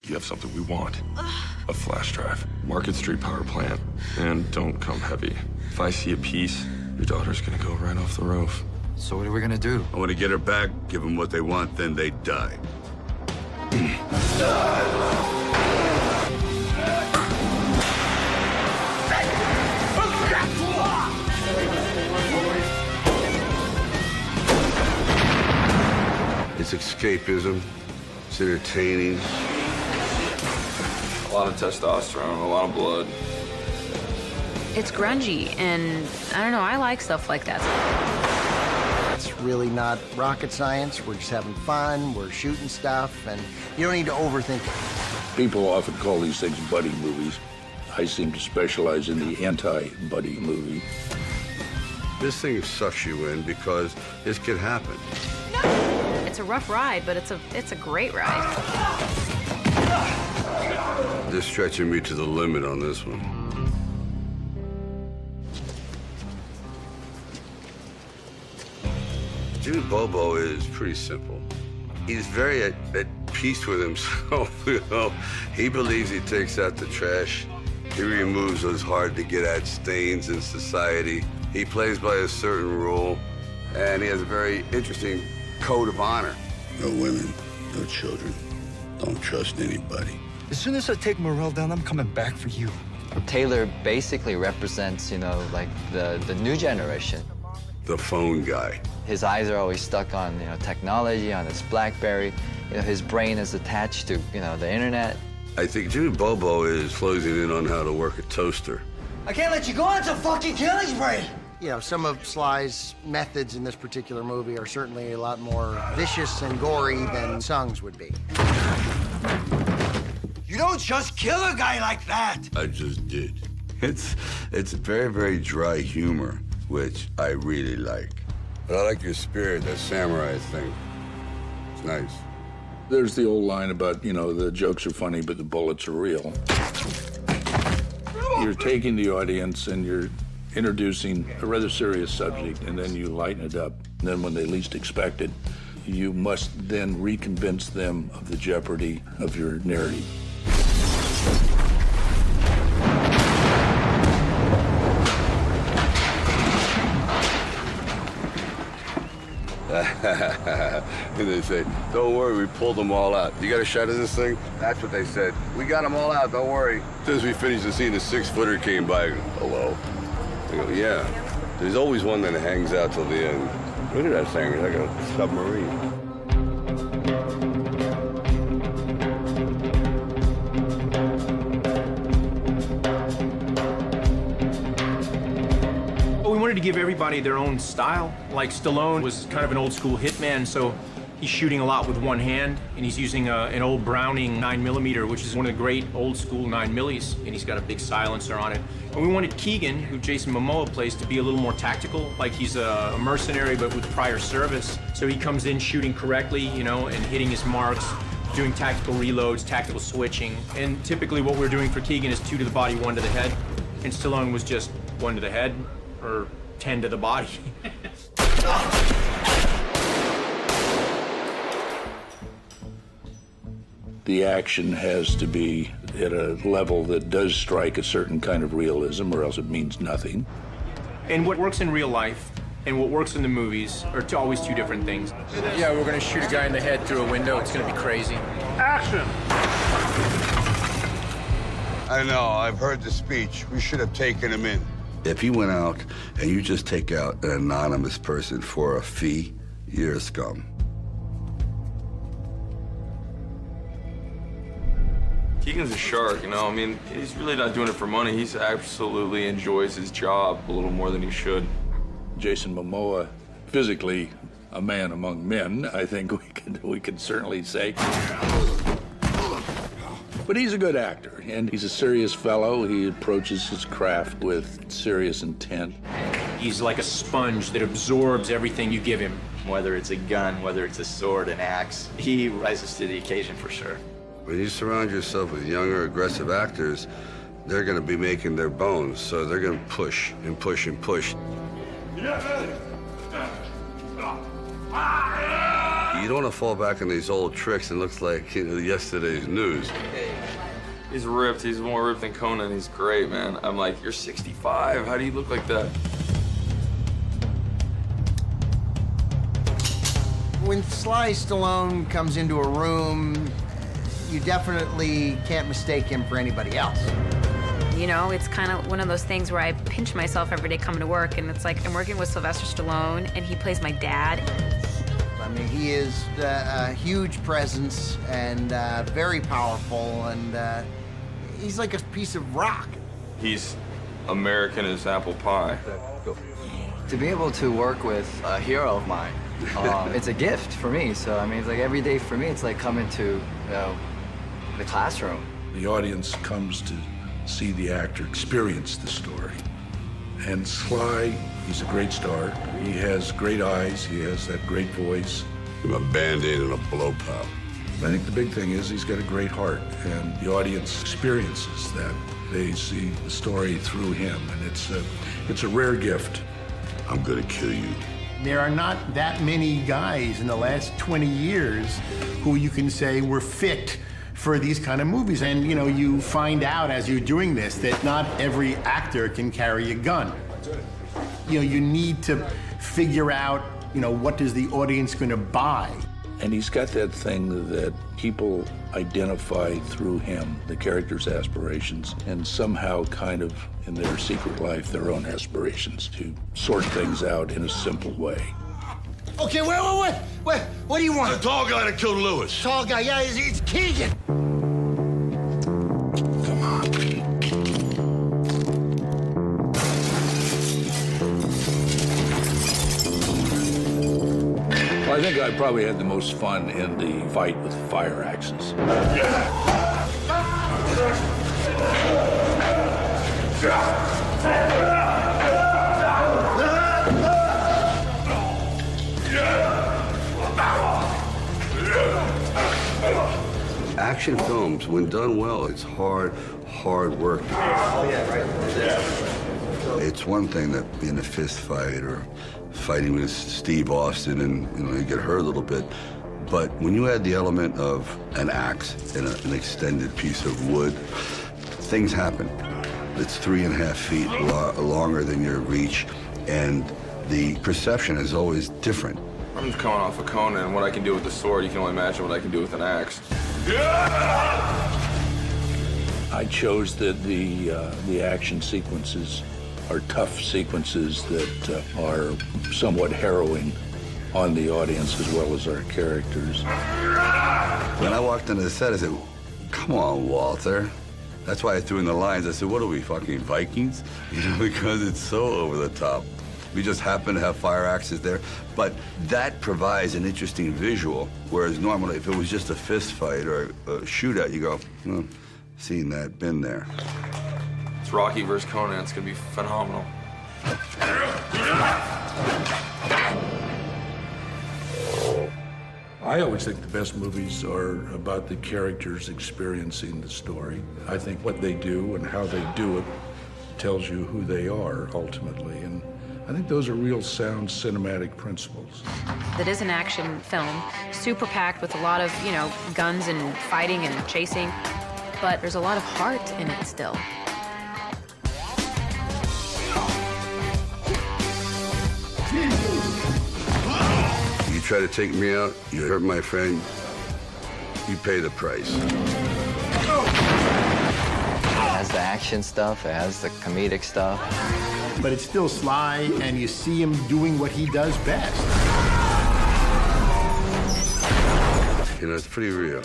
You have something we want. A flash drive. Market Street power plant. And don't come heavy. If I see a piece, your daughter's gonna go right off the roof. So what are we gonna do? I want to get her back, give them what they want, then they die. It's escapism. It's entertaining. A lot of testosterone, a lot of blood. It's grungy, and I don't know, I like stuff like that. It's really not rocket science. We're just having fun, we're shooting stuff, and you don't need to overthink it. People often call these things buddy movies. I seem to specialize in the anti-buddy movie. This thing sucks you in because this could happen. It's a rough ride, but it's a great ride. They're stretching me to the limit on this one. Jimmy Bobo is pretty simple. He's very at peace with himself, you know. He believes he takes out the trash. He removes those hard-to-get-at stains in society. He plays by a certain rule, and he has a very interesting code of honor. No women, no children. Don't trust anybody. As soon as I take Morel down, I'm coming back for you. Taylor basically represents, you know, like the new generation. The phone guy. His eyes are always stuck on, you know, technology, on his BlackBerry. You know, his brain is attached to, you know, the internet. I think Jimmy Bobo is closing in on how to work a toaster. I can't let you go on. It's a fucking killing spree. You know, some of Sly's methods in this particular movie are certainly a lot more vicious and gory than Sung's would be. You don't just kill a guy like that! I just did. It's very, very dry humor, which I really like. But I like your spirit, that samurai thing. It's nice. There's the old line about, you know, the jokes are funny, but the bullets are real. You're taking the audience and you're introducing a rather serious subject, and then you lighten it up. And then when they least expect it, you must then reconvince them of the jeopardy of your narrative. And they say, don't worry, we pulled them all out. You got a shot of this thing? That's what they said. We got them all out, don't worry. As soon as we finished the scene, a 6-footer came by. I go, hello? I go, yeah. There's always one that hangs out till the end. Look at that thing, it's like a submarine. We wanted to give everybody their own style. Like Stallone was kind of an old school hitman, so he's shooting a lot with one hand, and he's using an old Browning 9mm, which is one of the great old school 9mm, and he's got a big silencer on it. And we wanted Keegan, who Jason Momoa plays, to be a little more tactical, like he's a mercenary but with prior service. So he comes in shooting correctly, you know, and hitting his marks, doing tactical reloads, tactical switching. And typically what we're doing for Keegan is 2 to the body, 1 to the head. And Stallone was just 1 to the head, or 10 to the body. The action has to be at a level that does strike a certain kind of realism, or else it means nothing. And what works in real life and what works in the movies are always 2 different things. Yeah, we're gonna shoot a guy in the head through a window. It's gonna be crazy. Action! I know, I've heard the speech. We should have taken him in. If he went out and you just take out an anonymous person for a fee, you're a scum. Keegan's a shark, you know? I mean, he's really not doing it for money. He absolutely enjoys his job a little more than he should. Jason Momoa, physically a man among men, I think we could certainly say. But he's a good actor, and he's a serious fellow. He approaches his craft with serious intent. He's like a sponge that absorbs everything you give him. Whether it's a gun, whether it's a sword, an axe, he rises to the occasion for sure. When you surround yourself with younger, aggressive actors, they're going to be making their bones, so they're going to push and push and push. You You don't want to fall back on these old tricks and looks like, you know, yesterday's news. He's ripped. He's more ripped than Conan. He's great, man. I'm like, you're 65. How do you look like that? When Sly Stallone comes into a room, you definitely can't mistake him for anybody else. You know, it's kind of one of those things where I pinch myself every day coming to work, and it's like I'm working with Sylvester Stallone, and he plays my dad. I mean, he is a huge presence and very powerful, and he's like a piece of rock. He's American as apple pie. To be able to work with a hero of mine, it's a gift for me. So, I mean, it's like every day for me, it's like coming to, you know, the classroom. The audience comes to see the actor experience the story. And Sly, he's a great star. He has great eyes. He has that great voice. A Band-Aid and a blow pop. I think the big thing is he's got a great heart, and the audience experiences that. They see the story through him, and it's a rare gift. I'm gonna kill you. There are not that many guys in the last 20 years who you can say were fit for these kind of movies. And, you know, you find out as you're doing this that not every actor can carry a gun. You know, you need to figure out, you know, what is the audience going to buy? And he's got that thing that people identify through him, the character's aspirations, and somehow kind of, in their secret life, their own aspirations, to sort things out in a simple way. Okay, wait. What do you want? The tall guy that killed Lewis. Tall guy, yeah, it's Keegan. Come on. Well, I think I probably had the most fun in the fight with fire axes. Action films, when done well, it's hard work. It's one thing that in a fist fight or fighting with Steve Austin and, you know, you get hurt a little bit. But when you add the element of an axe and an extended piece of wood, things happen. It's 3.5 feet longer than your reach, and the perception is always different. I'm just coming off of Conan, and what I can do with the sword, you can only imagine what I can do with an axe. I chose that the action sequences are tough sequences that are somewhat harrowing on the audience as well as our characters. When I walked into the set, I said, come on, Walter. That's why I threw in the lines. I said, what are we, fucking Vikings? You know, because it's so over the top. We just happen to have fire axes there. But that provides an interesting visual, whereas normally if it was just a fist fight or a shootout, you go, oh, seen that, been there. It's Rocky versus Conan. It's gonna be phenomenal. I always think the best movies are about the characters experiencing the story. I think what they do and how they do it tells you who they are ultimately. And I think those are real sound cinematic principles. It is an action film, super packed with a lot of, you know, guns and fighting and chasing, but there's a lot of heart in it still. You try to take me out, you hurt my friend, you pay the price. It has the action stuff, it has the comedic stuff. But it's still Sly, and you see him doing what he does best. You know, it's pretty real.